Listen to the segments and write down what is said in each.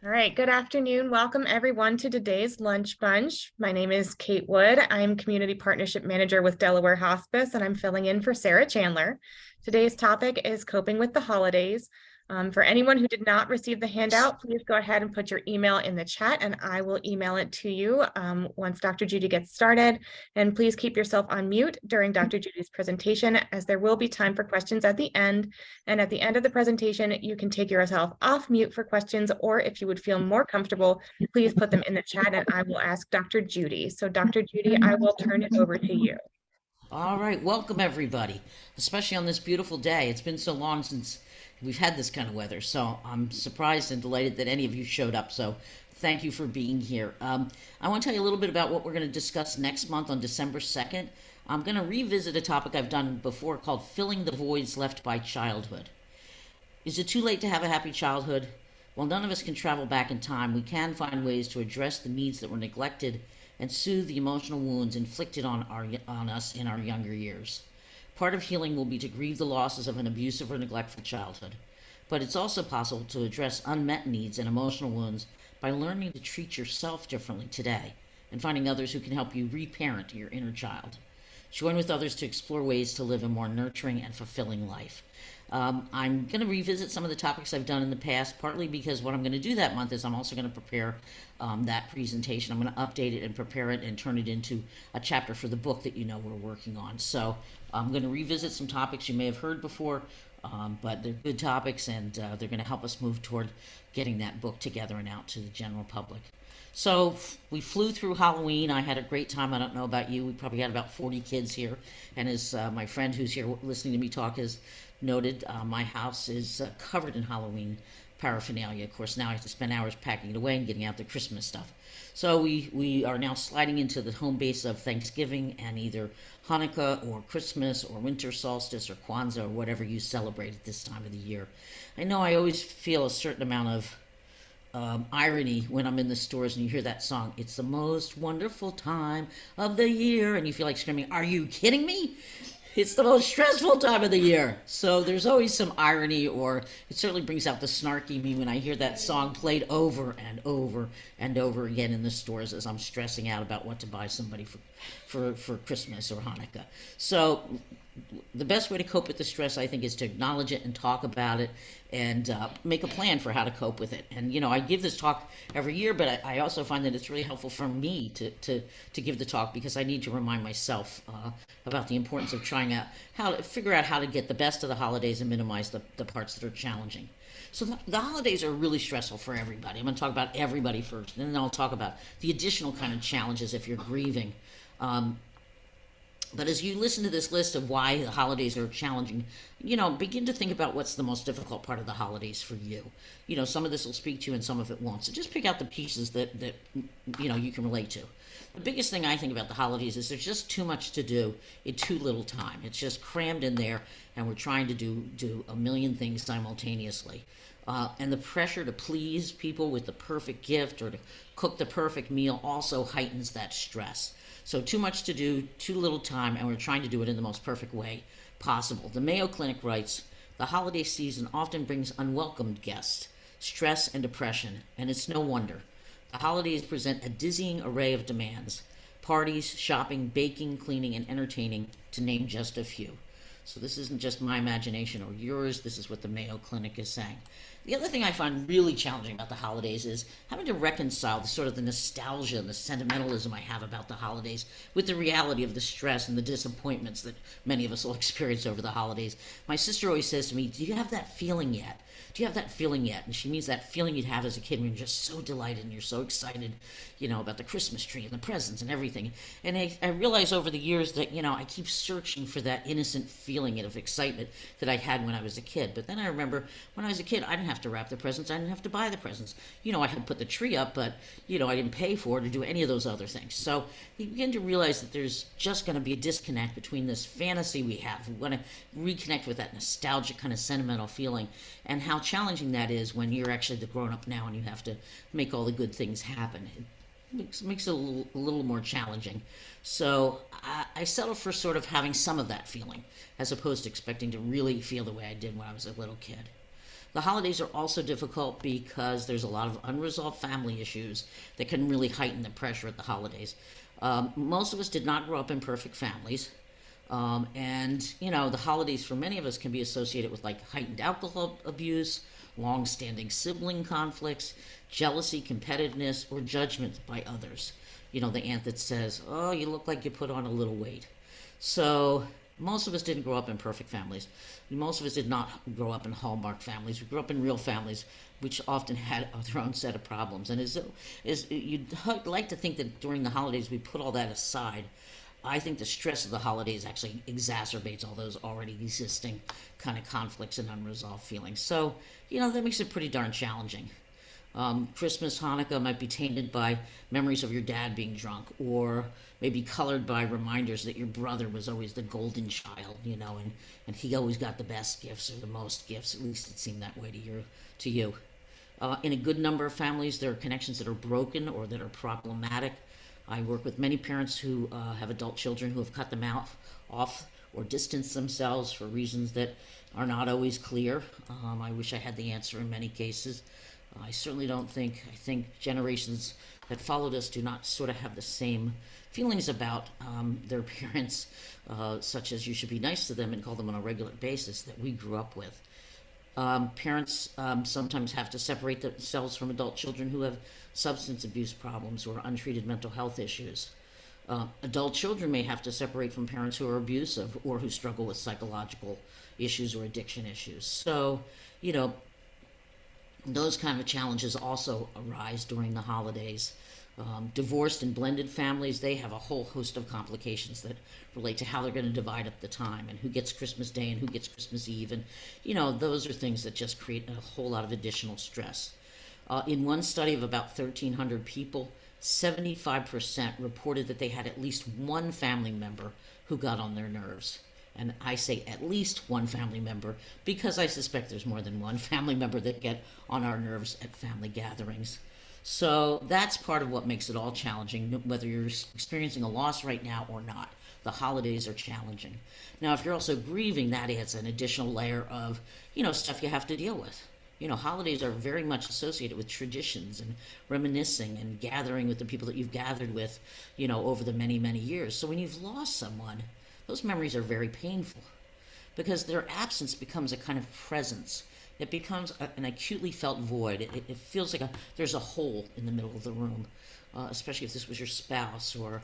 All right, good afternoon. Welcome everyone to today's Lunch Bunch. My name is Kate Wood. I'm Community Partnership Manager with Delaware Hospice, and I'm filling in for Sarah Chandler. Today's topic is coping with the holidays. For anyone who did not receive the handout, please go ahead and put your email in the chat and I will email it to you once Dr. Judy gets started. And please keep yourself on mute during Dr. Judy's presentation, as there will be time for questions at the end. And at the end of the presentation, you can take yourself off mute for questions, or if you would feel more comfortable, please put them in the chat and I will ask Dr. Judy. So Dr. Judy, I will turn it over to you. All right, welcome everybody, especially on this beautiful day. It's been so long since we've had this kind of weather, so I'm surprised and delighted that any of you showed up. So thank you for being here. I want to tell you a little bit about what we're going to discuss next month on December 2nd. I'm going to revisit a topic I've done before called Filling the Voids Left by Childhood. Is it too late to have a happy childhood? While none of us can travel back in time, we can find ways to address the needs that were neglected and soothe the emotional wounds inflicted on us in our younger years. Part of healing will be to grieve the losses of an abusive or neglectful childhood, but it's also possible to address unmet needs and emotional wounds by learning to treat yourself differently today and finding others who can help you reparent your inner child. Join with others to explore ways to live a more nurturing and fulfilling life. I'm going to revisit some of the topics I've done in the past, partly because what I'm going to do that month is I'm also going to prepare that presentation. I'm going to update it and prepare it and turn it into a chapter for the book that we're working on. So I'm going to revisit some topics you may have heard before, but they're good topics, and they're going to help us move toward getting that book together and out to the general public. So we flew through Halloween. I had a great time. I don't know about you. We probably had about 40 kids here. And as my friend who's here listening to me talk has noted, my house is covered in Halloween paraphernalia. Of course, now I have to spend hours packing it away and getting out the Christmas stuff. So we are now sliding into the home base of Thanksgiving and either Hanukkah or Christmas or winter solstice or Kwanzaa or whatever you celebrate at this time of the year. I know I always feel a certain amount of irony when I'm in the stores and you hear that song, "It's the most wonderful time of the year," and you feel like screaming, "Are you kidding me? It's the most stressful time of the year." So there's always some irony, or it certainly brings out the snarky me when I hear that song played over and over and over again in the stores as I'm stressing out about what to buy somebody for Christmas or Hanukkah. So the best way to cope with the stress, I think, is to acknowledge it and talk about it and make a plan for how to cope with it. And I give this talk every year, but I also find that it's really helpful for me to give the talk, because I need to remind myself about the importance of trying out how to figure out how to get the best of the holidays and minimize the parts that are challenging. So the holidays are really stressful for everybody. I'm going to talk about everybody first, and then I'll talk about the additional kind of challenges if you're grieving. But as you listen to this list of why the holidays are challenging, begin to think about what's the most difficult part of the holidays for you. Some of this will speak to you and some of it won't. So just pick out the pieces that you can relate to. The biggest thing I think about the holidays is there's just too much to do in too little time. It's just crammed in there, and we're trying to do a million things simultaneously. And the pressure to please people with the perfect gift or to cook the perfect meal also heightens that stress. So too much to do, too little time, and we're trying to do it in the most perfect way possible. The Mayo Clinic writes, "The holiday season often brings unwelcomed guests, stress, and depression, and it's no wonder. The holidays present a dizzying array of demands: parties, shopping, baking, cleaning, and entertaining, to name just a few." So this isn't just my imagination or yours. This is what the Mayo Clinic is saying. The other thing I find really challenging about the holidays is having to reconcile the nostalgia and the sentimentalism I have about the holidays with the reality of the stress and the disappointments that many of us will experience over the holidays. My sister always says to me, "Do you have that feeling yet? Do you have that feeling yet?" And she means that feeling you'd have as a kid when you're just so delighted and you're so excited, about the Christmas tree and the presents and everything. And I realize over the years that, I keep searching for that innocent feeling of excitement that I had when I was a kid. But then I remember when I was a kid, I didn't have to wrap the presents. I didn't have to buy the presents. I had to put the tree up, but, I didn't pay for it or do any of those other things. So you begin to realize that there's just going to be a disconnect between this fantasy we have. We want to reconnect with that nostalgic kind of sentimental feeling, and how challenging that is when you're actually the grown-up now and you have to make all the good things happen. It makes it a little more challenging. So I settle for sort of having some of that feeling, as opposed to expecting to really feel the way I did when I was a little kid. The holidays are also difficult because there's a lot of unresolved family issues that can really heighten the pressure at the holidays. Most of us did not grow up in perfect families. And, the holidays for many of us can be associated with like heightened alcohol abuse, long standing sibling conflicts, jealousy, competitiveness, or judgment by others. The aunt that says, "Oh, you look like you put on a little weight." So, most of us didn't grow up in perfect families. Most of us did not grow up in Hallmark families. We grew up in real families, which often had their own set of problems. And as you'd like to think that during the holidays we put all that aside, I think the stress of the holidays actually exacerbates all those already existing kind of conflicts and unresolved feelings. So, that makes it pretty darn challenging. Christmas, Hanukkah might be tainted by memories of your dad being drunk, or maybe colored by reminders that your brother was always the golden child, and he always got the best gifts or the most gifts. At least it seemed that way to you. In a good number of families, there are connections that are broken or that are problematic. I work with many parents who have adult children who have cut them off or distanced themselves for reasons that are not always clear. I wish I had the answer in many cases. I certainly don't think, I think generations that followed us do not sort of have the same feelings about their parents, such as you should be nice to them and call them on a regular basis, that we grew up with. Parents sometimes have to separate themselves from adult children who have substance abuse problems or untreated mental health issues. Adult children may have to separate from parents who are abusive or who struggle with psychological issues or addiction issues. So, those kind of challenges also arise during the holidays. Divorced and blended families, they have a whole host of complications that relate to how they're going to divide up the time and who gets Christmas Day and who gets Christmas Eve. And, those are things that just create a whole lot of additional stress. In one study of about 1,300 people, 75% reported that they had at least one family member who got on their nerves. And I say at least one family member because I suspect there's more than one family member that get on our nerves at family gatherings. So that's part of what makes it all challenging, whether you're experiencing a loss right now or not. The holidays are challenging. Now, if you're also grieving, that adds an additional layer of, stuff you have to deal with. Holidays are very much associated with traditions and reminiscing and gathering with the people that you've gathered with, over the many, many years. So when you've lost someone, those memories are very painful because their absence becomes a kind of presence. It becomes an acutely felt void. It feels like there's a hole in the middle of the room, especially if this was your spouse or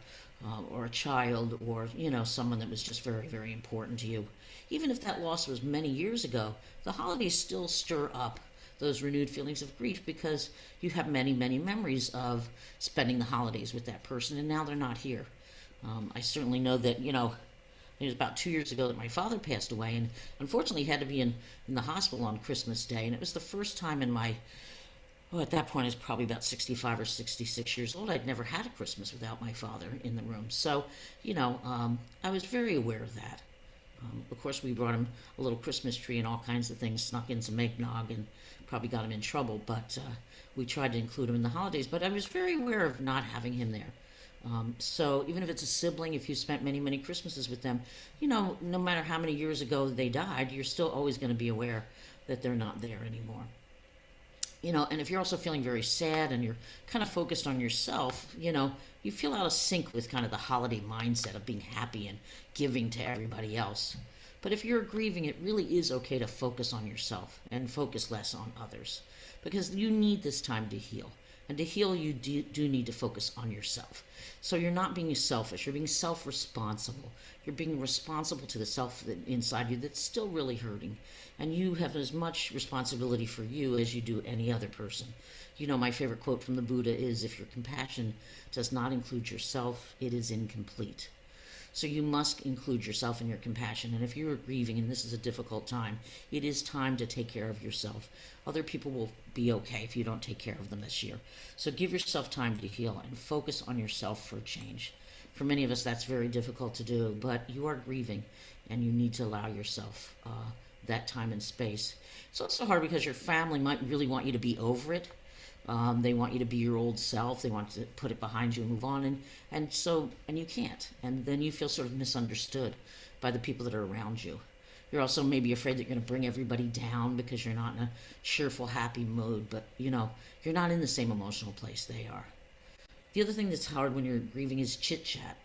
a child or, someone that was just very, very important to you. Even if that loss was many years ago, the holidays still stir up those renewed feelings of grief because you have many, many memories of spending the holidays with that person, and now they're not here. I certainly know that, it was about 2 years ago that my father passed away, and unfortunately he had to be in the hospital on Christmas Day, and it was the first time in my, at that point I was probably about 65 or 66 years old. I'd never had a Christmas without my father in the room. So, I was very aware of that. Of course, we brought him a little Christmas tree and all kinds of things, snuck in some eggnog, and probably got him in trouble, but we tried to include him in the holidays. But I was very aware of not having him there. So even if it's a sibling, if you spent many, many Christmases with them, no matter how many years ago they died, you're still always going to be aware that they're not there anymore. And if you're also feeling very sad and you're kind of focused on yourself, you feel out of sync with kind of the holiday mindset of being happy and giving to everybody else. But if you're grieving, it really is okay to focus on yourself and focus less on others because you need this time to heal. And to heal, you do need to focus on yourself. So you're not being selfish. You're being self-responsible. You're being responsible to the self inside you that's still really hurting. And you have as much responsibility for you as you do any other person. My favorite quote from the Buddha is, if your compassion does not include yourself, it is incomplete. So you must include yourself in your compassion. And if you're grieving and this is a difficult time, it is time to take care of yourself. Other people will be okay if you don't take care of them this year. So give yourself time to heal and focus on yourself for a change. For many of us, that's very difficult to do, but you are grieving and you need to allow yourself that time and space. So it's so hard because your family might really want you to be over it. They want you to be your old self. They want to put it behind you and move on. And you can't. And then you feel sort of misunderstood by the people that are around you. You're also maybe afraid that you're going to bring everybody down because you're not in a cheerful, happy mood, but you're not in the same emotional place they are. The other thing that's hard when you're grieving is chit chat.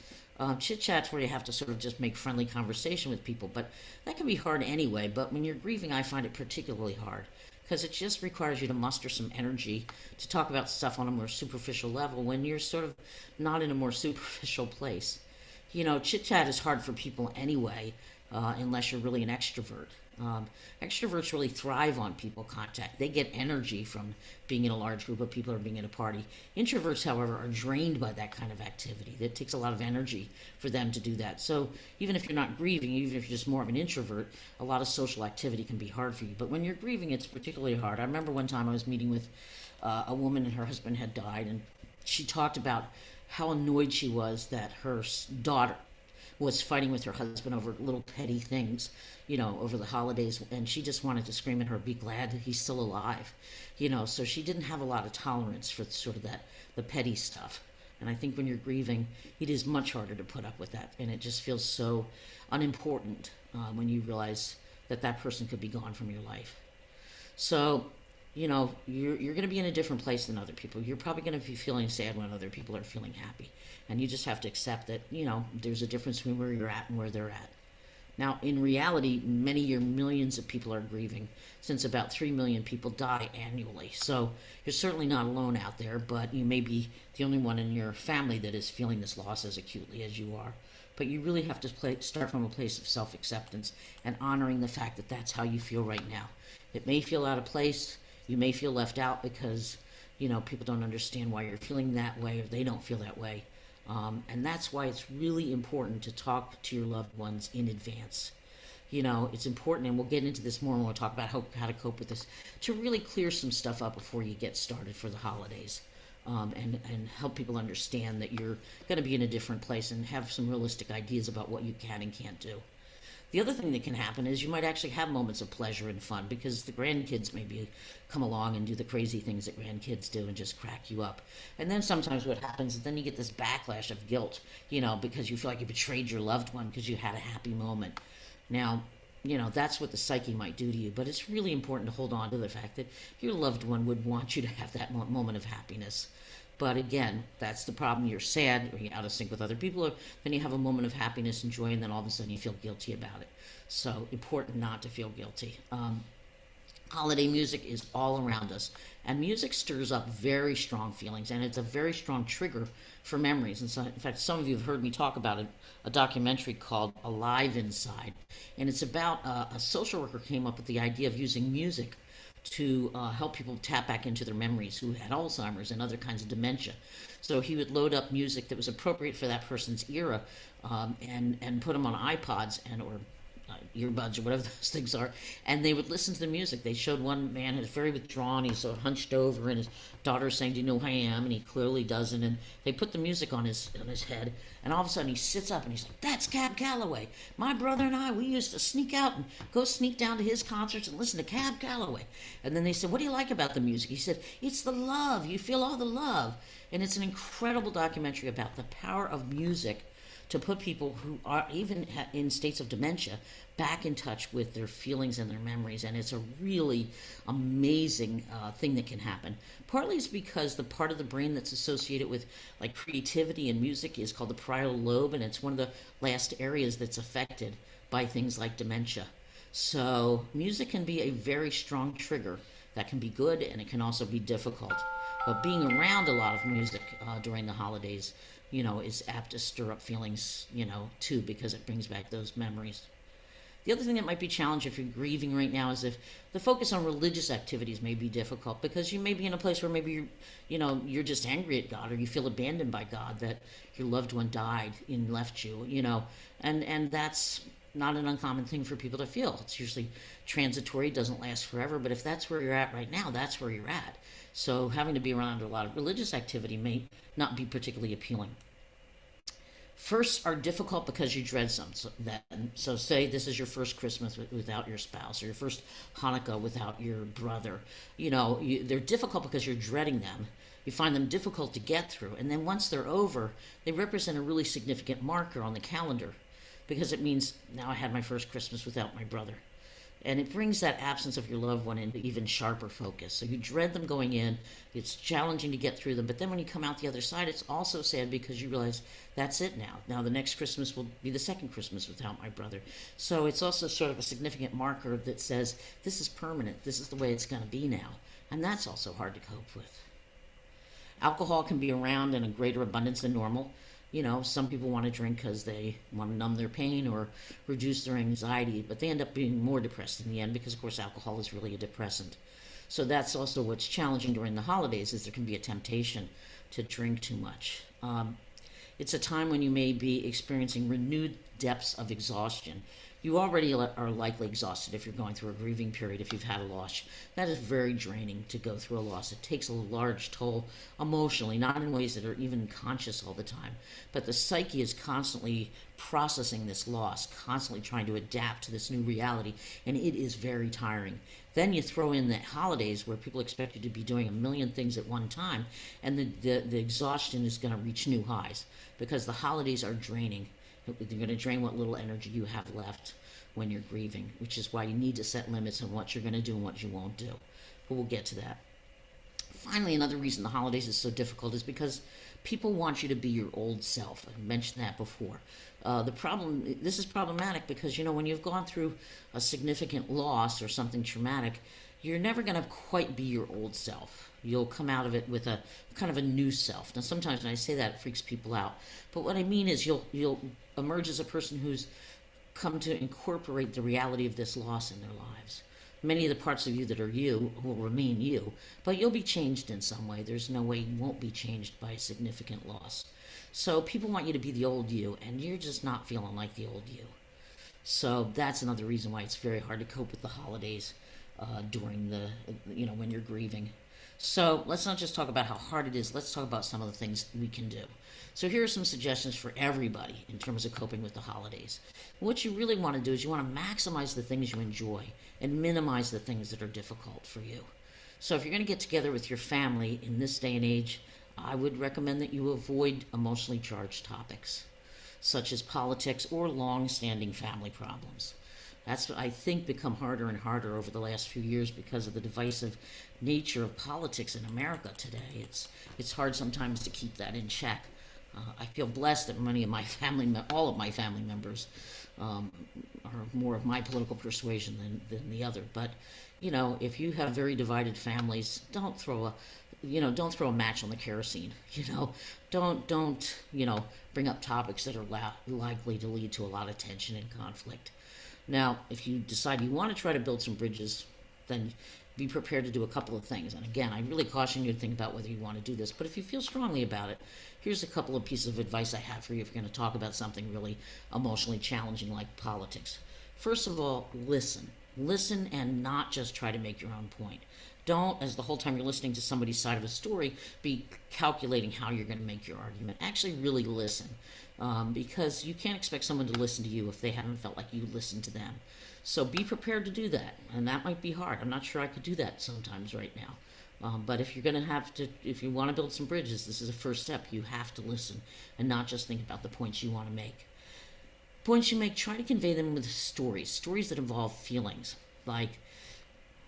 Chit chat's where you have to sort of just make friendly conversation with people, but that can be hard anyway. But when you're grieving, I find it particularly hard because it just requires you to muster some energy to talk about stuff on a more superficial level when you're sort of not in a more superficial place. Chit chat is hard for people anyway, unless you're really an extrovert. Extroverts really thrive on people contact. They get energy from being in a large group of people or being at a party. Introverts, however, are drained by that kind of activity. It takes a lot of energy for them to do that. So even if you're not grieving, even if you're just more of an introvert, a lot of social activity can be hard for you. But when you're grieving, it's particularly hard. I remember one time I was meeting with a woman and her husband had died, and she talked about how annoyed she was that her daughter was fighting with her husband over little petty things, over the holidays, and she just wanted to scream at her, be glad that he's still alive, so she didn't have a lot of tolerance for sort of the petty stuff. And I think when you're grieving, it is much harder to put up with that, and it just feels so unimportant when you realize that person could be gone from your life. So you're going to be in a different place than other people. You're probably going to be feeling sad when other people are feeling happy. And you just have to accept that, there's a difference between where you're at and where they're at. Now, in reality, many or millions of people are grieving, since about 3 million people die annually. So you're certainly not alone out there, but you may be the only one in your family that is feeling this loss as acutely as you are. But you really have to start from a place of self-acceptance and honoring the fact that that's how you feel right now. It may feel out of place. You may feel left out because, people don't understand why you're feeling that way or they don't feel that way. And that's why it's really important to talk to your loved ones in advance. It's important, and we'll get into this more when we'll talk about how to cope with this, to really clear some stuff up before you get started for the holidays. And help people understand that you're going to be in a different place and have some realistic ideas about what you can and can't do. The other thing that can happen is you might actually have moments of pleasure and fun because the grandkids maybe come along and do the crazy things that grandkids do and just crack you up. And then sometimes what happens is then you get this backlash of guilt, because you feel like you betrayed your loved one because you had a happy moment. Now, that's what the psyche might do to you, but it's really important to hold on to the fact that your loved one would want you to have that moment of happiness. But again, that's the problem. You're sad or you're out of sync with other people, or then you have a moment of happiness and joy, and then all of a sudden you feel guilty about it. So important not to feel guilty. Holiday music is all around us, and music stirs up very strong feelings, and it's a very strong trigger for memories. And so, in fact, some of you have heard me talk about a documentary called Alive Inside, and it's about a social worker came up with the idea of using music to help people tap back into their memories who had Alzheimer's and other kinds of dementia. So he would load up music that was appropriate for that person's era, and put them on iPods or earbuds or whatever those things are, and they would listen to the music. They showed one man who's very withdrawn, he's sort of hunched over, and his daughter's saying, do you know who I am? And he clearly doesn't, and they put the music on his head, and all of a sudden he sits up and he's like, that's Cab Calloway. My brother and I, we used to sneak out and go sneak down to his concerts and listen to Cab Calloway. And then they said, what do you like about the music? He said, it's the love. You feel all the love. And it's an incredible documentary about the power of music to put people who are even in states of dementia back in touch with their feelings and their memories. And it's a really amazing thing that can happen. Partly it's because the part of the brain that's associated with like creativity and music is called the parietal lobe, and it's one of the last areas that's affected by things like dementia. So music can be a very strong trigger that can be good, and it can also be difficult. But being around a lot of music during the holidays, is apt to stir up feelings, too, because it brings back those memories. The other thing that might be challenging if you're grieving right now is if the focus on religious activities may be difficult, because you may be in a place where maybe you're just angry at God, or you feel abandoned by God that your loved one died and left you, and that's not an uncommon thing for people to feel. It's usually transitory, doesn't last forever, but if that's where you're at right now, that's where you're at. So having to be around a lot of religious activity may not be particularly appealing. Firsts are difficult because you dread some. So say this is your first Christmas without your spouse, or your first Hanukkah without your brother. They're difficult because you're dreading them. You find them difficult to get through. And then once they're over, they represent a really significant marker on the calendar. because it means now I had my first Christmas without my brother. And it brings that absence of your loved one into even sharper focus. So you dread them going in. It's challenging to get through them. But then when you come out the other side, it's also sad because you realize that's it now. Now the next Christmas will be the second Christmas without my brother. So it's also sort of a significant marker that says this is permanent. This is the way it's going to be now. And that's also hard to cope with. Alcohol can be around in a greater abundance than normal. You know, some people want to drink because they want to numb their pain or reduce their anxiety, but they end up being more depressed in the end because, of course, alcohol is really a depressant. So that's also what's challenging during the holidays is there can be a temptation to drink too much. It's a time when you may be experiencing renewed depths of exhaustion. You already are likely exhausted if you're going through a grieving period, if you've had a loss. That is very draining to go through a loss. It takes a large toll emotionally, not in ways that are even conscious all the time. But the psyche is constantly processing this loss, constantly trying to adapt to this new reality, and it is very tiring. Then you throw in the holidays where people expect you to be doing a million things at one time, and the exhaustion is going to reach new highs because the holidays are draining. They're going to drain what little energy you have left when you're grieving, which is why you need to set limits on what you're going to do and what you won't do. But we'll get to that. Finally, another reason the holidays is so difficult is because people want you to be your old self. I mentioned that before. This is problematic because, you know, when you've gone through a significant loss or something traumatic, you're never going to quite be your old self. You'll come out of it with a kind of a new self. Now, sometimes when I say that, it freaks people out. But what I mean is you'll emerge as a person who's come to incorporate the reality of this loss in their lives. Many of the parts of you that are you will remain you, but you'll be changed in some way. There's no way you won't be changed by a significant loss. So people want you to be the old you, and you're just not feeling like the old you. So that's another reason why it's very hard to cope with the holidays during when you're grieving. So let's not just talk about how hard it is. Let's talk about some of the things we can do. So here are some suggestions for everybody in terms of coping with the holidays. What you really want to do is you want to maximize the things you enjoy and minimize the things that are difficult for you. So if you're going to get together with your family in this day and age, I would recommend that you avoid emotionally charged topics, such as politics or long-standing family problems. That's, I think, become harder and harder over the last few years because of the divisive nature of politics in America today. It's hard sometimes to keep that in check. I feel blessed that all of my family members are more of my political persuasion than the other. But, you know, if you have very divided families, don't throw a match on the kerosene. Don't bring up topics that are likely to lead to a lot of tension and conflict. Now, if you decide you want to try to build some bridges, then be prepared to do a couple of things. And again, I really caution you to think about whether you want to do this. But if you feel strongly about it, here's a couple of pieces of advice I have for you if you're going to talk about something really emotionally challenging like politics. First of all, listen. Listen and not just try to make your own point. Don't, as the whole time you're listening to somebody's side of a story, be calculating how you're going to make your argument. Actually really listen. Because you can't expect someone to listen to you if they haven't felt like you listened to them. So be prepared to do that, and that might be hard. I'm not sure I could do that sometimes right now. But if you're going to if you want to build some bridges, this is a first step. You have to listen and not just think about the points you want to make. Points you make, try to convey them with stories that involve feelings, like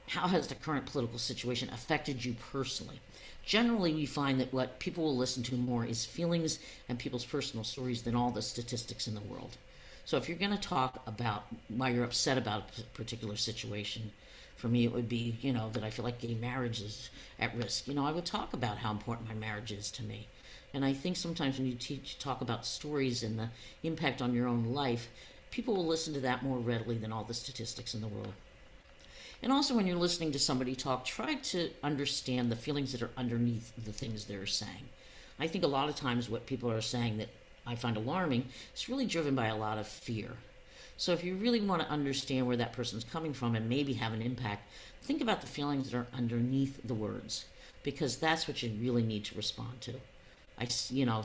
how has the current political situation affected you personally? Generally, we find that what people will listen to more is feelings and people's personal stories than all the statistics in the world. So if you're going to talk about why you're upset about a particular situation, for me it would be, that I feel like gay marriage is at risk. I would talk about how important my marriage is to me. And I think sometimes when you talk about stories and the impact on your own life, people will listen to that more readily than all the statistics in the world. And also when you're listening to somebody talk, try to understand the feelings that are underneath the things they're saying. I think a lot of times what people are saying that I find alarming is really driven by a lot of fear. So if you really want to understand where that person's coming from and maybe have an impact, think about the feelings that are underneath the words, because that's what you really need to respond to.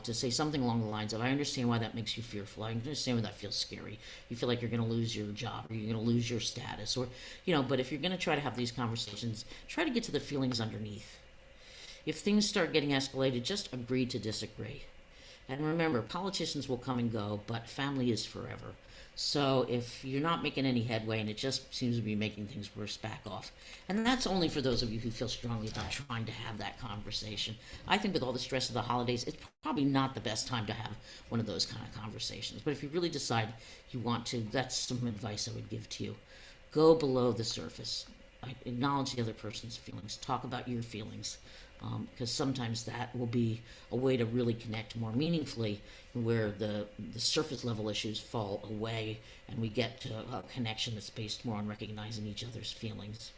To say something along the lines of, I understand why that makes you fearful. I understand why that feels scary. You feel like you're going to lose your job or you're going to lose your status but if you're going to try to have these conversations, try to get to the feelings underneath. If things start getting escalated, just agree to disagree. And remember, politicians will come and go, but family is forever. So if you're not making any headway and it just seems to be making things worse, back off. And that's only for those of you who feel strongly about trying to have that conversation. I think with all the stress of the holidays, it's probably not the best time to have one of those kind of conversations. But if you really decide you want to, that's some advice I would give to you. Go below the surface. Acknowledge the other person's feelings. Talk about your feelings. Because sometimes that will be a way to really connect more meaningfully, where the surface level issues fall away and we get to a connection that's based more on recognizing each other's feelings.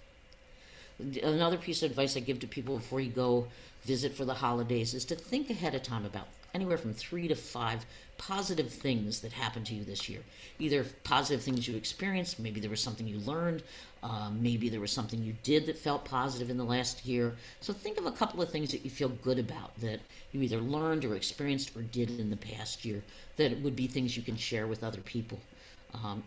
Another piece of advice I give to people before you go visit for the holidays is to think ahead of time about anywhere from 3 to 5 positive things that happened to you this year. Either positive things you experienced, maybe there was something you learned, maybe there was something you did that felt positive in the last year. So think of a couple of things that you feel good about that you either learned or experienced or did in the past year that would be things you can share with other people.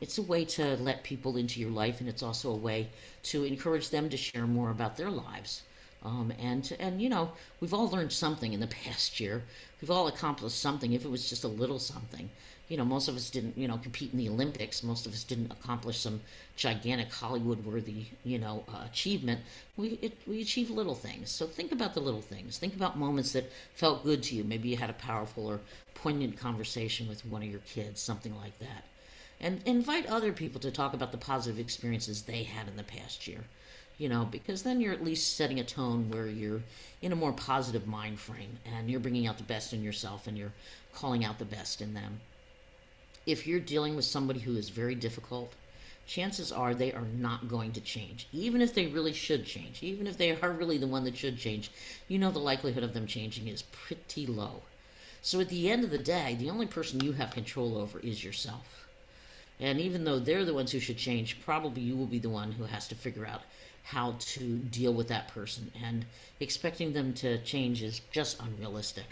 It's a way to let people into your life, and it's also a way to encourage them to share more about their lives. And you know, we've all learned something in the past year. We've all accomplished something, if it was just a little something. You know, most of us didn't, compete in the Olympics. Most of us didn't accomplish some gigantic Hollywood-worthy, achievement. We achieve little things. So think about the little things. Think about moments that felt good to you. Maybe you had a powerful or poignant conversation with one of your kids, something like that. And invite other people to talk about the positive experiences they had in the past year. Because then you're at least setting a tone where you're in a more positive mind frame and you're bringing out the best in yourself and you're calling out the best in them. If you're dealing with somebody who is very difficult, chances are they are not going to change. Even if they really should change, even if they are really the one that should change, the likelihood of them changing is pretty low. So at the end of the day, the only person you have control over is yourself. And even though they're the ones who should change, probably you will be the one who has to figure out how to deal with that person. And expecting them to change is just unrealistic.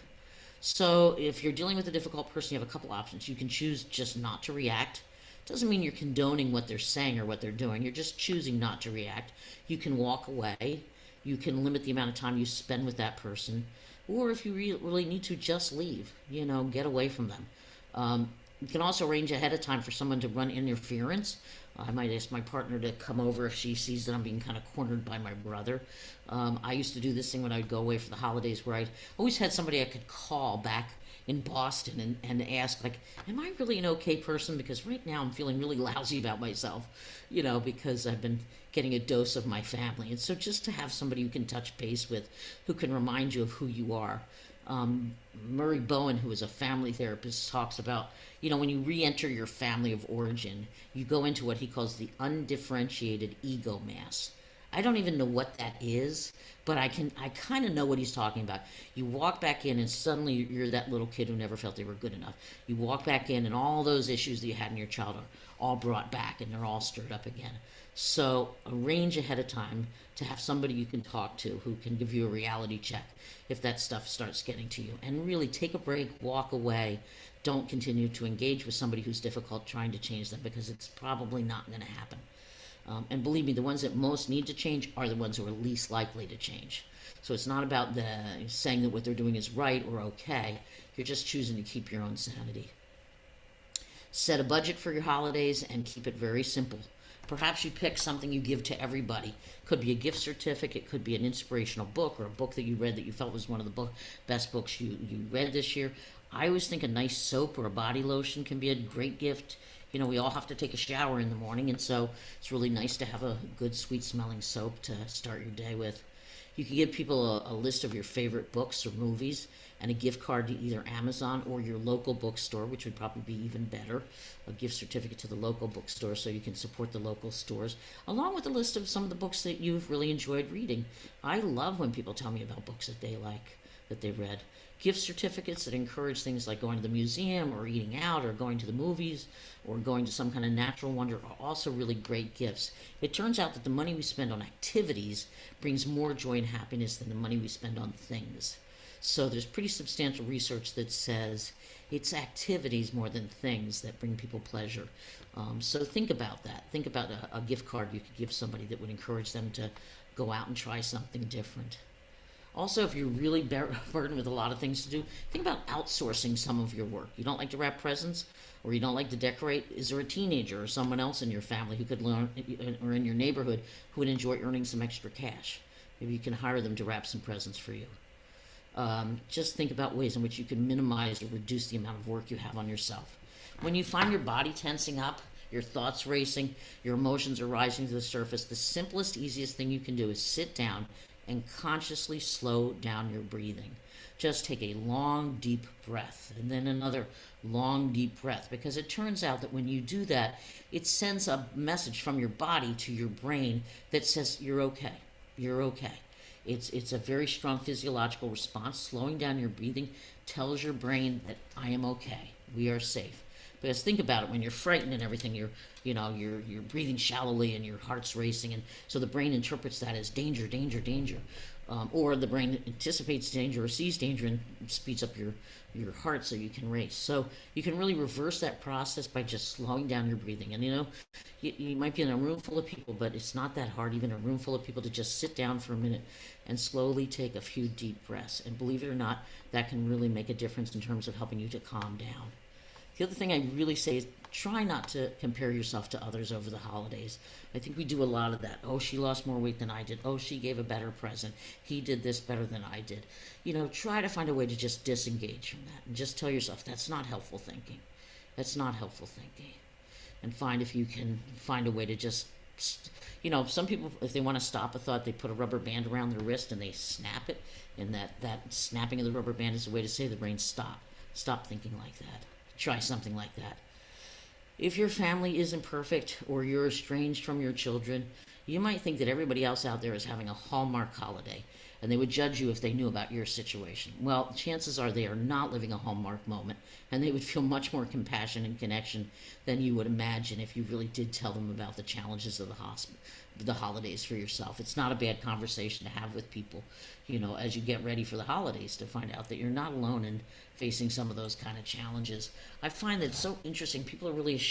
So if you're dealing with a difficult person, you have a couple options. You can choose just not to react. Doesn't mean you're condoning what they're saying or what they're doing. You're just choosing not to react. You can walk away. You can limit the amount of time you spend with that person. Or if you really need to, just leave. Get away from them. You can also arrange ahead of time for someone to run interference. I might ask my partner to come over if she sees that I'm being kind of cornered by my brother. I used to do this thing when I'd go away for the holidays where I always had somebody I could call back in Boston and ask, like, am I really an okay person? Because right now I'm feeling really lousy about myself, because I've been getting a dose of my family. And so just to have somebody you can touch base with who can remind you of who you are. Murray Bowen, who is a family therapist, talks about, when you re-enter your family of origin, you go into what he calls the undifferentiated ego mass. I don't even know what that is, but I kind of know what he's talking about. You walk back in and suddenly you're that little kid who never felt they were good enough. You walk back in and all those issues that you had in your childhood are all brought back and they're all stirred up again. So arrange ahead of time to have somebody you can talk to who can give you a reality check if that stuff starts getting to you. And really take a break, walk away. Don't continue to engage with somebody who's difficult trying to change them, because it's probably not going to happen. And believe me, the ones that most need to change are the ones who are least likely to change. So it's not about saying that what they're doing is right or okay. You're just choosing to keep your own sanity. Set a budget for your holidays and keep it very simple. Perhaps you pick something you give to everybody. Could be a gift certificate, could be an inspirational book or a book that you read that you felt was one of the best books you read this year. I always think a nice soap or a body lotion can be a great gift. We all have to take a shower in the morning, and so it's really nice to have a good, sweet-smelling soap to start your day with. You can give people a list of your favorite books or movies and a gift card to either Amazon or your local bookstore, which would probably be even better. A gift certificate to the local bookstore so you can support the local stores, along with a list of some of the books that you've really enjoyed reading. I love when people tell me about books that they like, that they read. Gift certificates that encourage things like going to the museum or eating out or going to the movies or going to some kind of natural wonder are also really great gifts. It turns out that the money we spend on activities brings more joy and happiness than the money we spend on things. So there's pretty substantial research that says it's activities more than things that bring people pleasure. So think about that. Think about a gift card you could give somebody that would encourage them to go out and try something different. Also, if you're really burdened with a lot of things to do, think about outsourcing some of your work. You don't like to wrap presents, or you don't like to decorate. Is there a teenager or someone else in your family who could learn, or in your neighborhood, who would enjoy earning some extra cash? Maybe you can hire them to wrap some presents for you. Just think about ways in which you can minimize or reduce the amount of work you have on yourself. When you find your body tensing up, your thoughts racing, your emotions are rising to the surface, the simplest, easiest thing you can do is sit down and consciously slow down your breathing. Just take a long, deep breath and then another long, deep breath, because it turns out that when you do that, it sends a message from your body to your brain that says, you're okay, you're okay. It's a very strong physiological response. Slowing down your breathing tells your brain that I am okay, we are safe. Because think about it, when you're frightened and everything, you're breathing shallowly and your heart's racing, and so the brain interprets that as danger, danger, danger. Or the brain anticipates danger or sees danger and speeds up your heart so you can race. So you can really reverse that process by just slowing down your breathing. And you might be in a room full of people, but it's not that hard, even a room full of people, to just sit down for a minute and slowly take a few deep breaths. And believe it or not, that can really make a difference in terms of helping you to calm down. The other thing I really say is try not to compare yourself to others over the holidays. I think we do a lot of that. Oh, she lost more weight than I did. Oh, she gave a better present. He did this better than I did. Try to find a way to just disengage from that and just tell yourself that's not helpful thinking. That's not helpful thinking. And find if you can find a way to just, some people, if they want to stop a thought, they put a rubber band around their wrist and they snap it. And that snapping of the rubber band is a way to say to the brain, stop. Stop thinking like that. Try something like that. If your family isn't perfect or you're estranged from your children, you might think that everybody else out there is having a Hallmark holiday and they would judge you if they knew about your situation. Well, chances are they are not living a Hallmark moment, and they would feel much more compassion and connection than you would imagine if you really did tell them about the challenges of the holidays for yourself. It's not a bad conversation to have with people, as you get ready for the holidays, to find out that you're not alone in facing some of those kind of challenges. I find that it's so interesting. People are really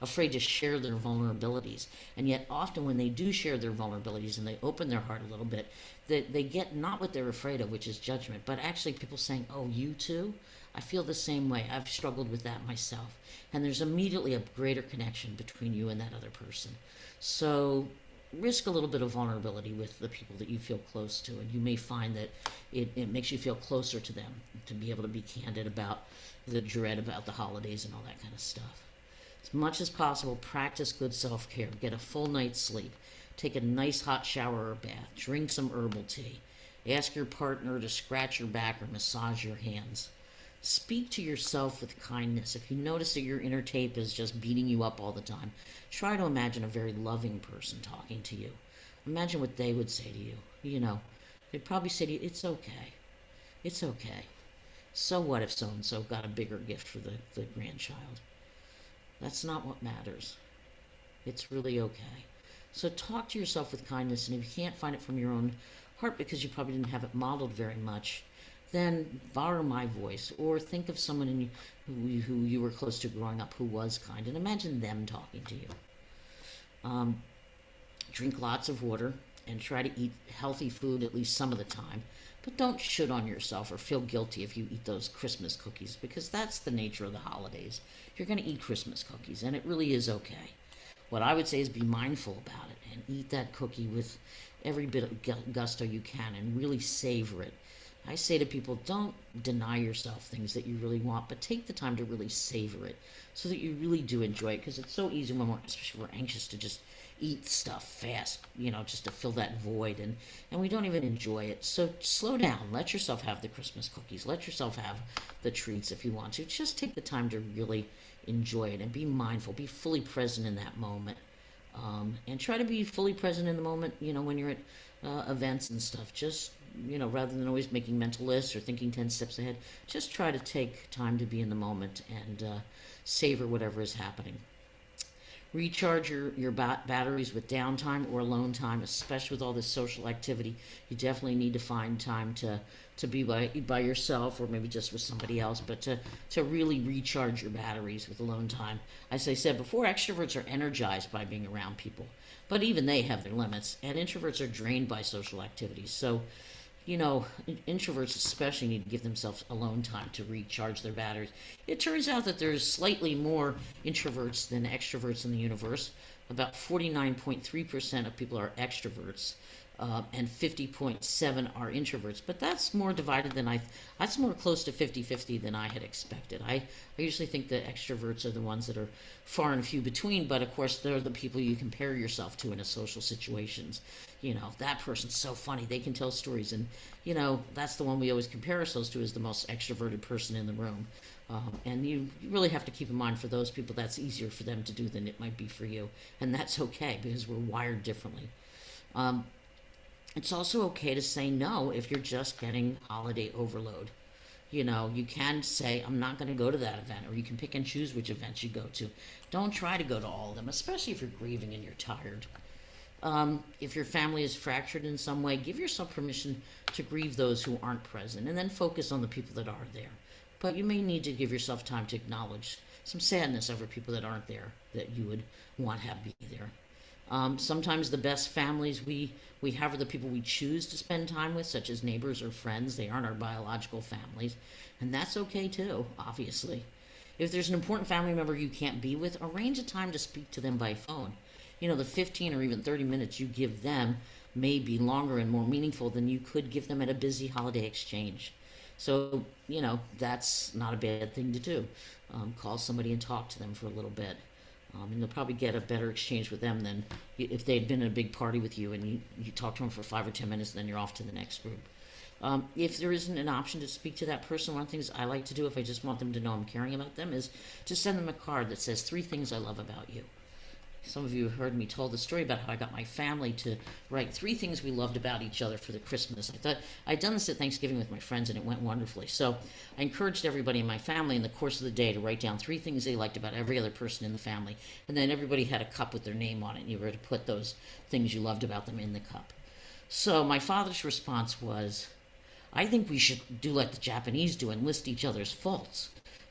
afraid to share their vulnerabilities, and yet often when they do share their vulnerabilities and they open their heart a little bit, they get not what they're afraid of, which is judgment, but actually people saying, oh, you too? I feel the same way. I've struggled with that myself. And there's immediately a greater connection between you and that other person. So risk a little bit of vulnerability with the people that you feel close to, and you may find that it makes you feel closer to them to be able to be candid about the dread about the holidays and all that kind of stuff. As much as possible, practice good self-care. Get a full night's sleep. Take a nice hot shower or bath. Drink some herbal tea. Ask your partner to scratch your back or massage your hands. Speak to yourself with kindness. If you notice that your inner tape is just beating you up all the time, try to imagine a very loving person talking to you. Imagine what they would say to you. They'd probably say to you, it's okay. It's okay. So what if so-and-so got a bigger gift for the grandchild? That's not what matters. It's really okay. So talk to yourself with kindness, and if you can't find it from your own heart because you probably didn't have it modeled very much, then borrow my voice, or think of someone who you were close to growing up who was kind, and imagine them talking to you. Drink lots of water and try to eat healthy food at least some of the time, but don't shit on yourself or feel guilty if you eat those Christmas cookies, because that's the nature of the holidays. You're going to eat Christmas cookies, and it really is okay. What I would say is be mindful about it and eat that cookie with every bit of gusto you can and really savor it. I say to people, don't deny yourself things that you really want, but take the time to really savor it so that you really do enjoy it, because it's so easy when especially we're anxious to just eat stuff fast, just to fill that void, and we don't even enjoy it. So slow down. Let yourself have the Christmas cookies. Let yourself have the treats if you want to. Just take the time to really enjoy it and be mindful. Be fully present in that moment. And try to be fully present in the moment, when you're at events and stuff. Just, rather than always making mental lists or thinking 10 steps ahead, just try to take time to be in the moment and savor whatever is happening. Recharge your batteries with downtime or alone time, especially with all this social activity. You definitely need to find time to be by yourself, or maybe just with somebody else, but to really recharge your batteries with alone time. As I said before, extroverts are energized by being around people, but even they have their limits, and introverts are drained by social activities. So, Introverts especially need to give themselves alone time to recharge their batteries. It turns out that there's slightly more introverts than extroverts in the universe. About 49.3% of people are extroverts, and 50.7 are introverts. But that's more divided than that's more close to 50-50 than I had expected. I usually think that extroverts are the ones that are far and few between, but of course they're the people you compare yourself to in a social situations. That person's so funny, they can tell stories, and that's the one we always compare ourselves to as the most extroverted person in the room. And you really have to keep in mind, for those people, that's easier for them to do than it might be for you, and that's okay because we're wired differently. It's also okay to say no if you're just getting holiday overload. You can say, I'm not going to go to that event, or you can pick and choose which events you go to. Don't try to go to all of them, especially if you're grieving and you're tired. If your family is fractured in some way, give yourself permission to grieve those who aren't present, and then focus on the people that are there. But you may need to give yourself time to acknowledge some sadness over people that aren't there, that you would want to have be there. Sometimes the best families we have are the people we choose to spend time with, such as neighbors or friends. They aren't our biological families, and that's okay too, obviously. If there's an important family member you can't be with, arrange a time to speak to them by phone. The 15 or even 30 minutes you give them may be longer and more meaningful than you could give them at a busy holiday exchange. So, that's not a bad thing to do. Call somebody and talk to them for a little bit. And you'll probably get a better exchange with them than if they'd been at a big party with you and you talk to them for 5 or 10 minutes, and then you're off to the next group. If there isn't an option to speak to that person, one of the things I like to do if I just want them to know I'm caring about them is to send them a card that says 3 things I love about you. Some of you have heard me tell the story about how I got my family to write 3 things we loved about each other for the Christmas. I thought I'd done this at Thanksgiving with my friends, and it went wonderfully. So I encouraged everybody in my family in the course of the day to write down 3 things they liked about every other person in the family. And then everybody had a cup with their name on it, and you were to put those things you loved about them in the cup. So my father's response was, I think we should do like the Japanese do and list each other's faults.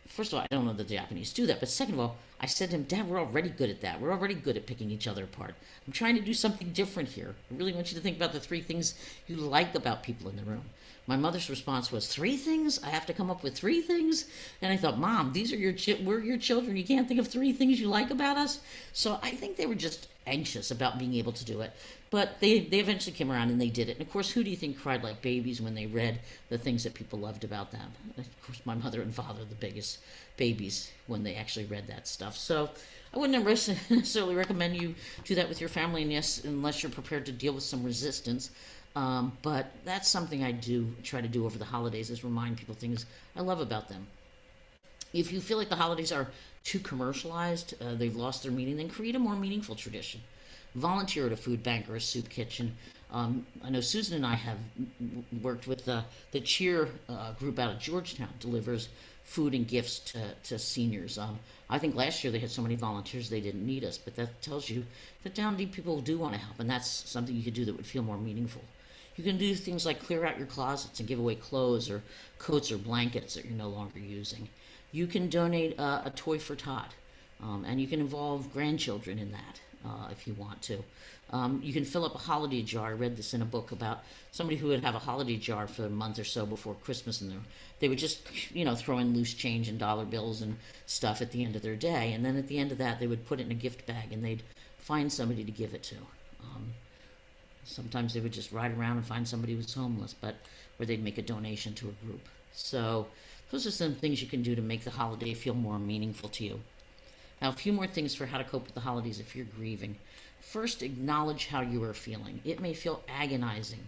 First of all, I don't know that the Japanese do that, but second of all, I said to him, Dad, we're already good at that. We're already good at picking each other apart. I'm trying to do something different here. I really want you to think about the 3 things you like about people in the room. My mother's response was, 3 things? I have to come up with 3 things? And I thought, Mom, these are we're your children. You can't think of 3 things you like about us? So I think they were just anxious about being able to do it. But they eventually came around and they did it. And of course, who do you think cried like babies when they read the things that people loved about them? Of course, my mother and father, the biggest babies when they actually read that stuff. So I wouldn't necessarily recommend you do that with your family, and yes, unless you're prepared to deal with some resistance. But that's something I do try to do over the holidays, is remind people things I love about them. If you feel like the holidays are too commercialized, they've lost their meaning, then create a more meaningful tradition. Volunteer at a food bank or a soup kitchen. I know Susan and I have worked with the cheer group out of Georgetown, delivers food and gifts to seniors. I think last year they had so many volunteers they didn't need us, but that tells you that down deep people do want to help, and that's something you could do that would feel more meaningful. You can do things like clear out your closets and give away clothes or coats or blankets that you're no longer using. You can donate a toy for Todd, and you can involve grandchildren in that if you want to. You can fill up a holiday jar. I read this in a book about somebody who would have a holiday jar for a month or so before Christmas, and they would just, throw in loose change and dollar bills and stuff at the end of their day, and then at the end of that, they would put it in a gift bag, and they'd find somebody to give it to. Sometimes they would just ride around and find somebody who was homeless, or they'd make a donation to a group. So those are some things you can do to make the holiday feel more meaningful to you. Now, a few more things for how to cope with the holidays if you're grieving. First, acknowledge how you are feeling. It may feel agonizing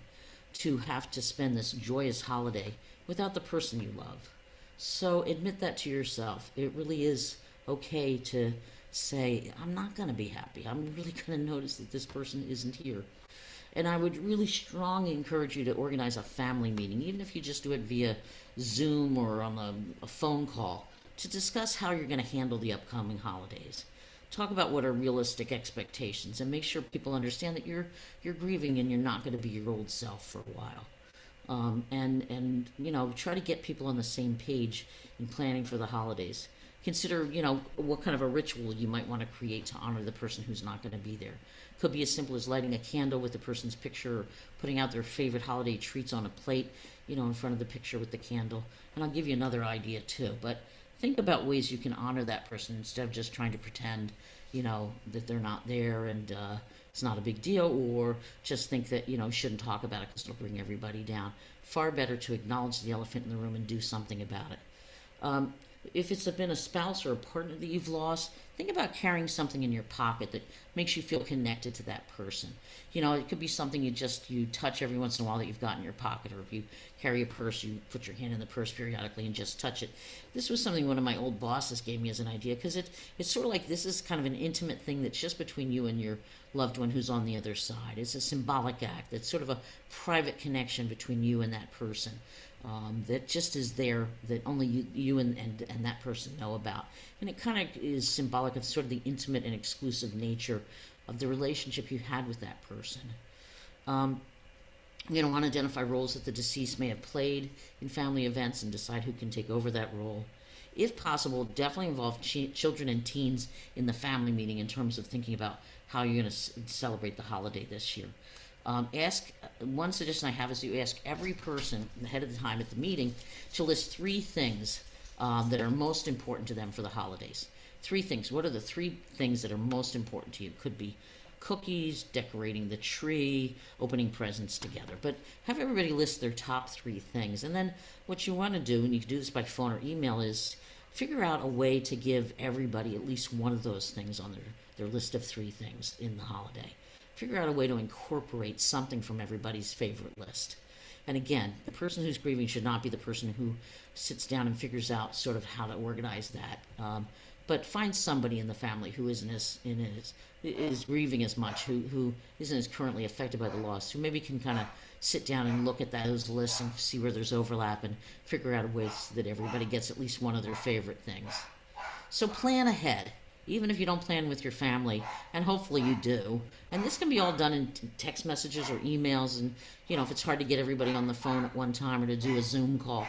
to have to spend this joyous holiday without the person you love. So admit that to yourself. It really is okay to say, I'm not going to be happy. I'm really going to notice that this person isn't here. And I would really strongly encourage you to organize a family meeting, even if you just do it via Zoom or on a phone call, to discuss how you're going to handle the upcoming holidays. Talk about what are realistic expectations and make sure people understand that you're grieving and you're not going to be your old self for a while. And try to get people on the same page in planning for the holidays. consider, what kind of a ritual you might want to create to honor the person who's not going to be there. Could be as simple as lighting a candle with the person's picture, or putting out their favorite holiday treats on a plate, in front of the picture with the candle. And I'll give you another idea too. But think about ways you can honor that person instead of just trying to pretend, that they're not there and it's not a big deal, or just think that, shouldn't talk about it because it'll bring everybody down. Far better to acknowledge the elephant in the room and do something about it. If it's been a spouse or a partner that you've lost, think about carrying something in your pocket that makes you feel connected to that person. It could be something you touch every once in a while that you've got in your pocket, or if you carry a purse, you put your hand in the purse periodically and just touch it. This was something one of my old bosses gave me as an idea, because it's sort of like this is kind of an intimate thing that's just between you and your loved one who's on the other side. It's a symbolic act. It's sort of a private connection between you and that person. That just is there, that only you and that person know about. And it kind of is symbolic of sort of the intimate and exclusive nature of the relationship you had with that person. Want to identify roles that the deceased may have played in family events and decide who can take over that role. If possible, definitely involve children and teens in the family meeting in terms of thinking about how you're going to celebrate the holiday this year. One suggestion I have is you ask every person ahead of the time at the meeting to list 3 things that are most important to them for the holidays. 3 things. What are the 3 things that are most important to you? Could be cookies, decorating the tree, opening presents together. But have everybody list their top 3 things. And then what you want to do, and you can do this by phone or email, is figure out a way to give everybody at least one of those things on their list of 3 things in the holiday. Figure out a way to incorporate something from everybody's favorite list. And again, the person who's grieving should not be the person who sits down and figures out sort of how to organize that. But find somebody in the family who is grieving as much, who isn't as currently affected by the loss, who maybe can kind of sit down and look at those lists and see where there's overlap and figure out a way so that everybody gets at least one of their favorite things. So plan ahead. Even if you don't plan with your family, and hopefully you do. And this can be all done in text messages or emails, and if it's hard to get everybody on the phone at one time or to do a Zoom call,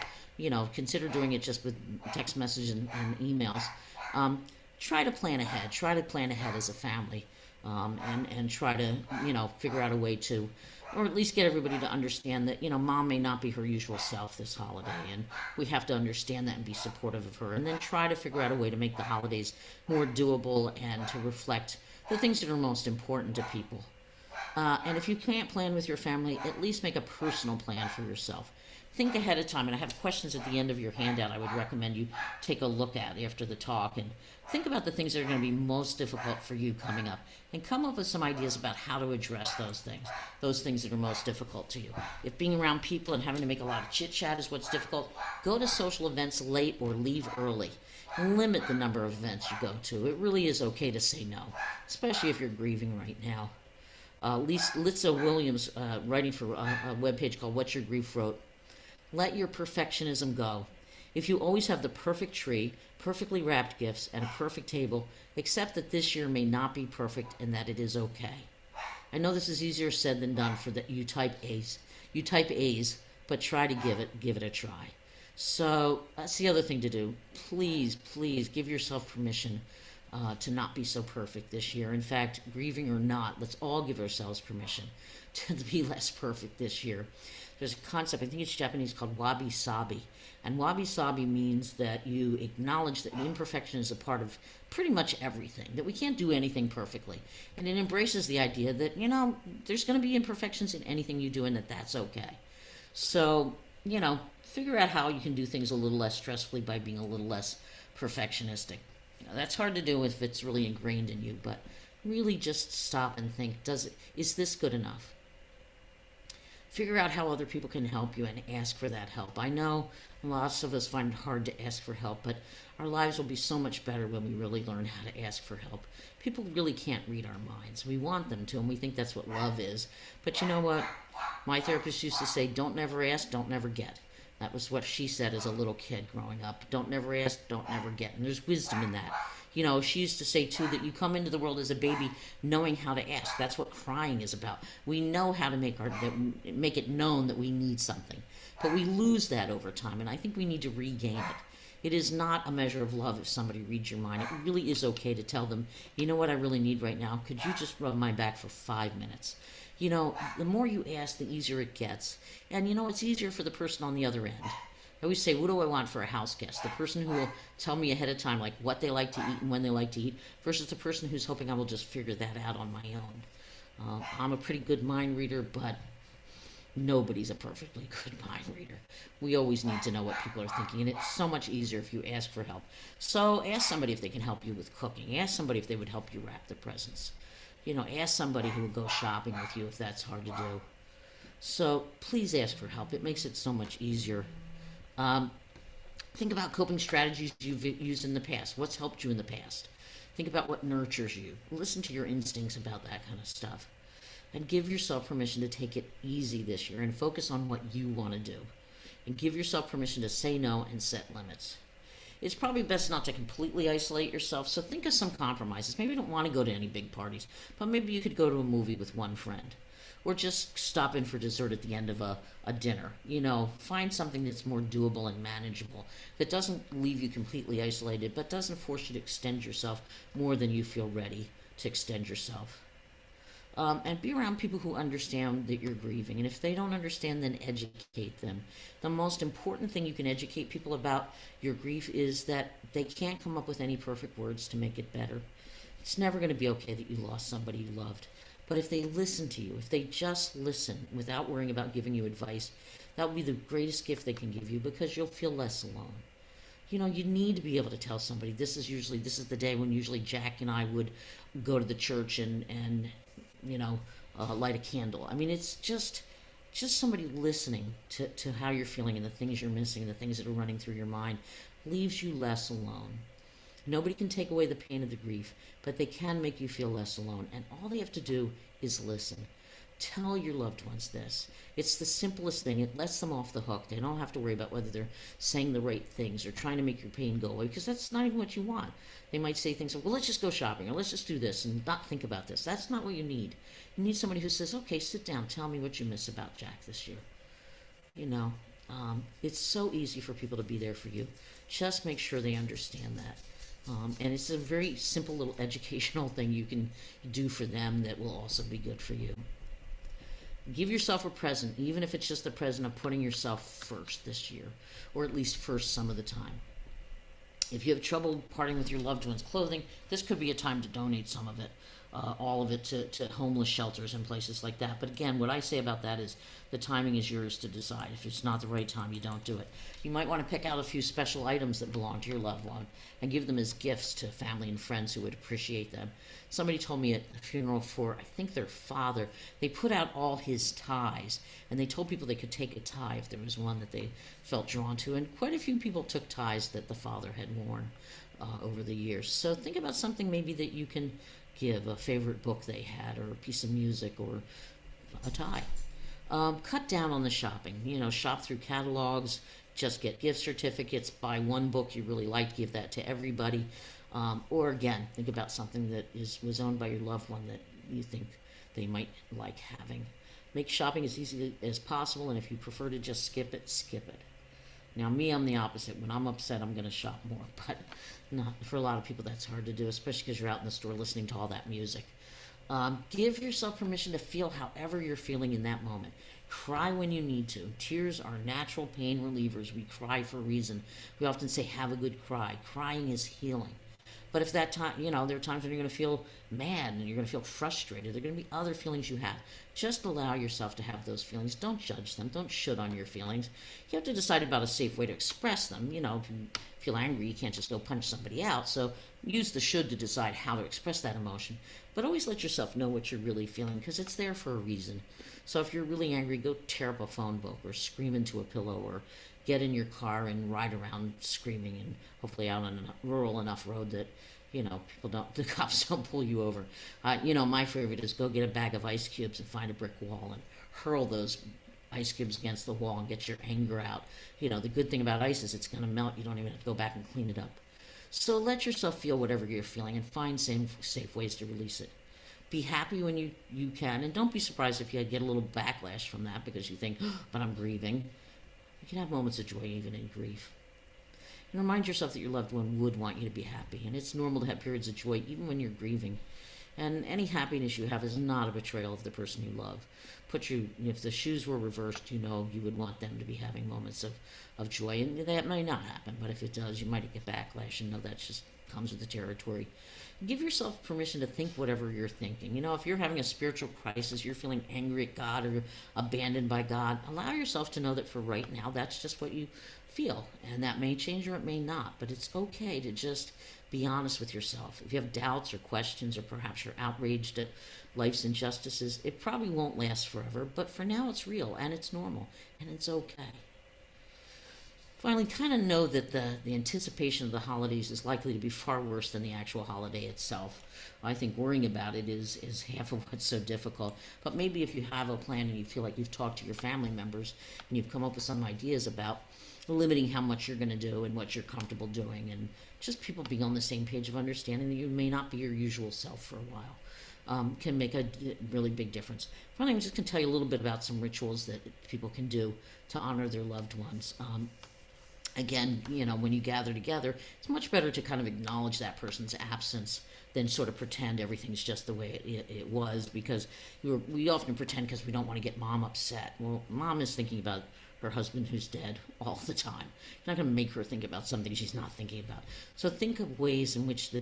consider doing it just with text messages and emails. Try to plan ahead. Try to plan ahead as a family, and try to figure out a way to, or at least get everybody to understand that mom may not be her usual self this holiday, and we have to understand that and be supportive of her. And then try to figure out a way to make the holidays more doable and to reflect the things that are most important to people. And if you can't plan with your family, at least make a personal plan for yourself. Think ahead of time, and I have questions at the end of your handout I would recommend you take a look at after the talk, and think about the things that are going to be most difficult for you coming up, and come up with some ideas about how to address those things that are most difficult to you. If being around people and having to make a lot of chit-chat is what's difficult, go to social events late or leave early. Limit the number of events you go to. It really is okay to say no, especially if you're grieving right now. Lisa Williams, writing for a webpage called What Your Grief Wrote, let your perfectionism go. If you always have the perfect tree, perfectly wrapped gifts, and a perfect table, accept that this year may not be perfect and that it is okay. I know this is easier said than done for you type A's. You type A's, but try to give it a try. So that's the other thing to do. Please give yourself permission to not be so perfect this year. In fact, grieving or not, let's all give ourselves permission to be less perfect this year. There's a concept, I think it's Japanese, called wabi-sabi. And wabi-sabi means that you acknowledge that imperfection is a part of pretty much everything, that we can't do anything perfectly. And it embraces the idea that, there's going to be imperfections in anything you do and that's okay. So, figure out how you can do things a little less stressfully by being a little less perfectionistic. That's hard to do if it's really ingrained in you, but really just stop and think, is this good enough? Figure out how other people can help you and ask for that help. I know lots of us find it hard to ask for help, but our lives will be so much better when we really learn how to ask for help. People really can't read our minds. We want them to, and we think that's what love is. But you know what? My therapist used to say, don't never ask, don't never get. That was what she said as a little kid growing up. Don't never ask, don't never get. And there's wisdom in that. She used to say, too, that you come into the world as a baby knowing how to ask. That's what crying is about. We know how to make it known that we need something. but we lose that over time, and I think we need to regain it. It is not a measure of love if somebody reads your mind. It really is okay to tell them, you know what I really need right now? Could you just rub my back for 5 minutes? You know, the more you ask, the easier it gets. And you know, it's easier for the person on the other end. I always say, what do I want for a house guest? The person who will tell me ahead of time, like what they like to eat and when they like to eat, versus the person who's hoping I will just figure that out on my own. I'm a pretty good mind reader, but nobody's a perfectly good mind reader. We always need to know what people are thinking, and it's so much easier if you ask for help. So ask somebody if they can help you with cooking. Ask somebody if they would help you wrap the presents. You know, ask somebody who will go shopping with you if that's hard to do. So please ask for help. It makes it so much easier. Think about coping strategies you've used in the past. What's helped you in the past? Think about what nurtures you. Listen to your instincts about that kind of stuff. And give yourself permission to take it easy this year and focus on what you want to do. And give yourself permission to say no and set limits. It's probably best not to completely isolate yourself, so think of some compromises. Maybe you don't want to go to any big parties, but maybe you could go to a movie with one friend. Or just stop in for dessert at the end of a dinner. You know, find something that's more doable and manageable, that doesn't leave you completely isolated, but doesn't force you to extend yourself more than you feel ready to extend yourself. And be around people who understand that you're grieving. And if they don't understand, then educate them. The most important thing you can educate people about your grief is that they can't come up with any perfect words to make it better. It's never going to be okay that you lost somebody you loved. But if they listen to you, if they just listen without worrying about giving you advice, that will be the greatest gift they can give you, because you'll feel less alone. You know, you need to be able to tell somebody, this is the day when usually Jack and I would go to the church and light a candle. I mean, it's just somebody listening to how you're feeling and the things you're missing and the things that are running through your mind leaves you less alone. Nobody can take away the pain of the grief, but they can make you feel less alone. And all they have to do is listen. Tell your loved ones this. It's the simplest thing. It lets them off the hook. They don't have to worry about whether they're saying the right things or trying to make your pain go away, because that's not even what you want. They might say things like, well, let's just go shopping, or let's just do this and not think about this. That's not what you need. You need somebody who says, okay, sit down. Tell me what you miss about Jack this year. You know, it's so easy for people to be there for you. Just make sure they understand that. And it's a very simple little educational thing you can do for them that will also be good for you. Give yourself a present, even if it's just the present of putting yourself first this year, or at least first some of the time. If you have trouble parting with your loved one's clothing, this could be a time to donate some of it, all of it to homeless shelters and places like that. But again, what I say about that is the timing is yours to decide. If it's not the right time, you don't do it. You might want to pick out a few special items that belong to your loved one and give them as gifts to family and friends who would appreciate them. Somebody told me at a funeral for, I think, their father, they put out all his ties, and they told people they could take a tie if there was one that they felt drawn to. And quite a few people took ties that the father had worn over the years. So think about something maybe that you can give, a favorite book they had, or a piece of music, or a tie. Cut down on the shopping. You know, shop through catalogs, just get gift certificates, buy one book you really like, give that to everybody. Or again, think about something that was owned by your loved one that you think they might like having. Make shopping as easy as possible, and if you prefer to just skip it, skip it. Now, me, I'm the opposite. When I'm upset, I'm going to shop more, but not for a lot of people. That's hard to do, especially because you're out in the store listening to all that music. Give yourself permission to feel however you're feeling in that moment. Cry when you need to. Tears are natural pain relievers. We cry for a reason. We often say, have a good cry. Crying is healing. But if that time, you know, there are times when you're going to feel mad and you're going to feel frustrated. There are going to be other feelings you have. Just allow yourself to have those feelings. Don't judge them. Don't should on your feelings. You have to decide about a safe way to express them. You know, if you feel angry, you can't just go punch somebody out. So use the should to decide how to express that emotion. But always let yourself know what you're really feeling, because it's there for a reason. So if you're really angry, go tear up a phone book or scream into a pillow, or get in your car and ride around screaming, and hopefully out on a rural enough road that, you know, the cops don't pull you over. You know, my favorite is go get a bag of ice cubes and find a brick wall and hurl those ice cubes against the wall and get your anger out. You know, the good thing about ice is it's going to melt. You don't even have to go back and clean it up. So let yourself feel whatever you're feeling and find safe ways to release it. Be happy when you can, and don't be surprised if you get a little backlash from that because you think, oh, but I'm grieving. You can have moments of joy even in grief. And remind yourself that your loved one would want you to be happy, and it's normal to have periods of joy even when you're grieving. And any happiness you have is not a betrayal of the person you love. If the shoes were reversed, you would want them to be having moments of joy, and that may not happen, but if it does, you might get backlash, and that just comes with the territory. Give yourself permission to think whatever you're thinking. If you're having a spiritual crisis, you're feeling angry at God or abandoned by God, allow yourself to know that for right now, that's just what you feel, and that may change or it may not, but it's okay to just be honest with yourself. If you have doubts or questions, or perhaps you're outraged at life's injustices, it probably won't last forever, but for now it's real and it's normal and it's okay. Finally, kind of know that the anticipation of the holidays is likely to be far worse than the actual holiday itself. I think worrying about it is half of what's so difficult. But maybe if you have a plan and you feel like you've talked to your family members and you've come up with some ideas about limiting how much you're going to do and what you're comfortable doing, and just people being on the same page of understanding that you may not be your usual self for a while, can make a really big difference. Finally, I'm just going to tell you a little bit about some rituals that people can do to honor their loved ones. Again, when you gather together, it's much better to kind of acknowledge that person's absence than sort of pretend everything's just the way it was, because we often pretend because we don't want to get mom upset. Well, mom is thinking about her husband who's dead all the time. You're not going to make her think about something she's not thinking about. So think of ways in which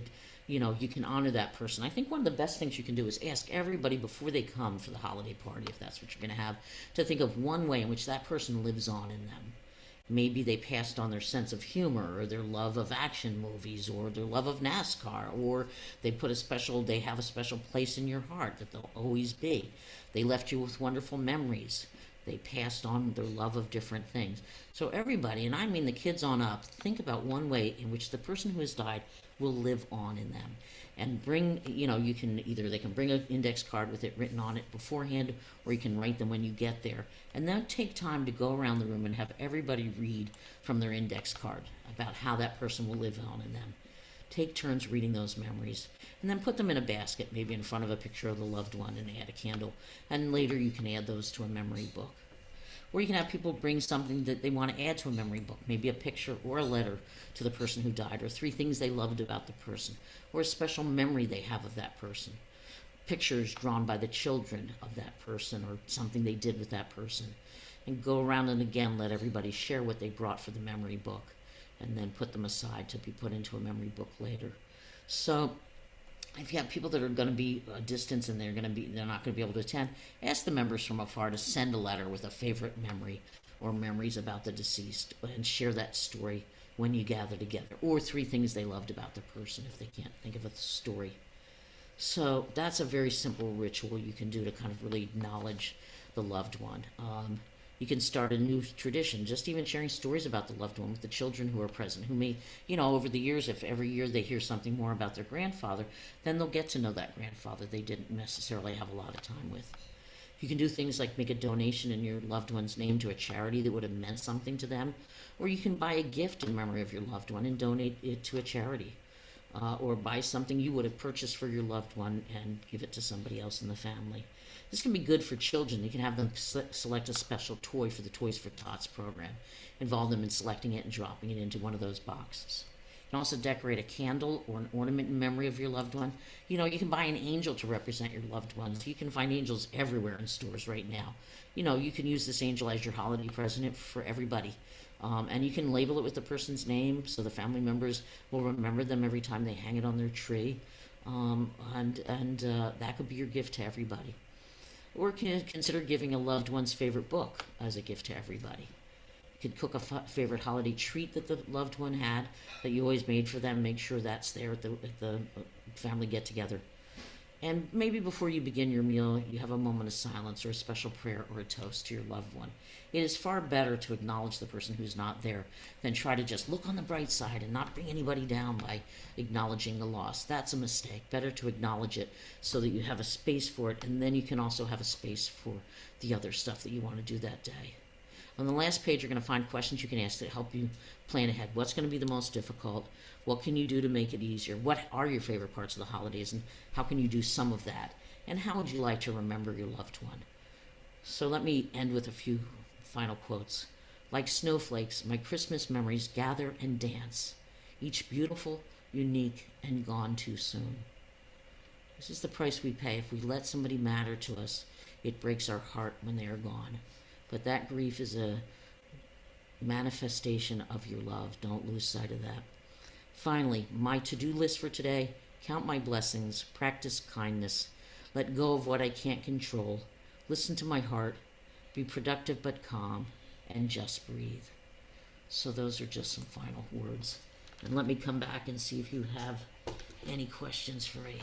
you can honor that person. I think one of the best things you can do is ask everybody before they come for the holiday party, if that's what you're going to have, to think of one way in which that person lives on in them. Maybe they passed on their sense of humor, or their love of action movies, or their love of NASCAR, or they have a special place in your heart that they'll always be. They left you with wonderful memories. They passed on their love of different things. So everybody, and I mean the kids on up, think about one way in which the person who has died will live on in them. And they can bring an index card with it written on it beforehand, or you can write them when you get there. And then take time to go around the room and have everybody read from their index card about how that person will live on in them. Take turns reading those memories, and then put them in a basket, maybe in front of a picture of the loved one, and add a candle. And later you can add those to a memory book. Or you can have people bring something that they want to add to a memory book, maybe a picture or a letter to the person who died, or 3 things they loved about the person, or a special memory they have of that person. Pictures drawn by the children of that person, or something they did with that person. And go around and again let everybody share what they brought for the memory book, and then put them aside to be put into a memory book later. So if you have people that are going to be a distance and they're not going to be able to attend, ask the members from afar to send a letter with a favorite memory or memories about the deceased, and share that story when you gather together, or 3 things they loved about the person if they can't think of a story. So that's a very simple ritual you can do to kind of really acknowledge the loved one. You can start a new tradition, just even sharing stories about the loved one with the children who are present, who may, over the years, if every year they hear something more about their grandfather, then they'll get to know that grandfather they didn't necessarily have a lot of time with. You can do things like make a donation in your loved one's name to a charity that would have meant something to them, or you can buy a gift in memory of your loved one and donate it to a charity, or buy something you would have purchased for your loved one and give it to somebody else in the family. This can be good for children. You can have them select a special toy for the Toys for Tots program. Involve them in selecting it and dropping it into one of those boxes. You can also decorate a candle or an ornament in memory of your loved one. You can buy an angel to represent your loved ones. You can find angels everywhere in stores right now. You can use this angel as your holiday present for everybody. And you can label it with the person's name so the family members will remember them every time they hang it on their tree. That could be your gift to everybody. Or consider giving a loved one's favorite book as a gift to everybody. You could cook a favorite holiday treat that the loved one had that you always made for them. Make sure that's there at the family get-together. And maybe before you begin your meal, you have a moment of silence or a special prayer or a toast to your loved one. It is far better to acknowledge the person who's not there than try to just look on the bright side and not bring anybody down by acknowledging the loss. That's a mistake. Better to acknowledge it so that you have a space for it, and then you can also have a space for the other stuff that you want to do that day. On the last page, you're going to find questions you can ask that help you plan ahead. What's going to be the most difficult? What can you do to make it easier? What are your favorite parts of the holidays, and how can you do some of that? And how would you like to remember your loved one? So let me end with a few final quotes. Like snowflakes, my Christmas memories gather and dance, each beautiful, unique, and gone too soon. This is the price we pay if we let somebody matter to us. It breaks our heart when they are gone. But that grief is a manifestation of your love. Don't lose sight of that. Finally, my to-do list for today: count my blessings, practice kindness, let go of what I can't control, listen to my heart, be productive but calm, and just breathe. So those are just some final words. And let me come back and see if you have any questions for me.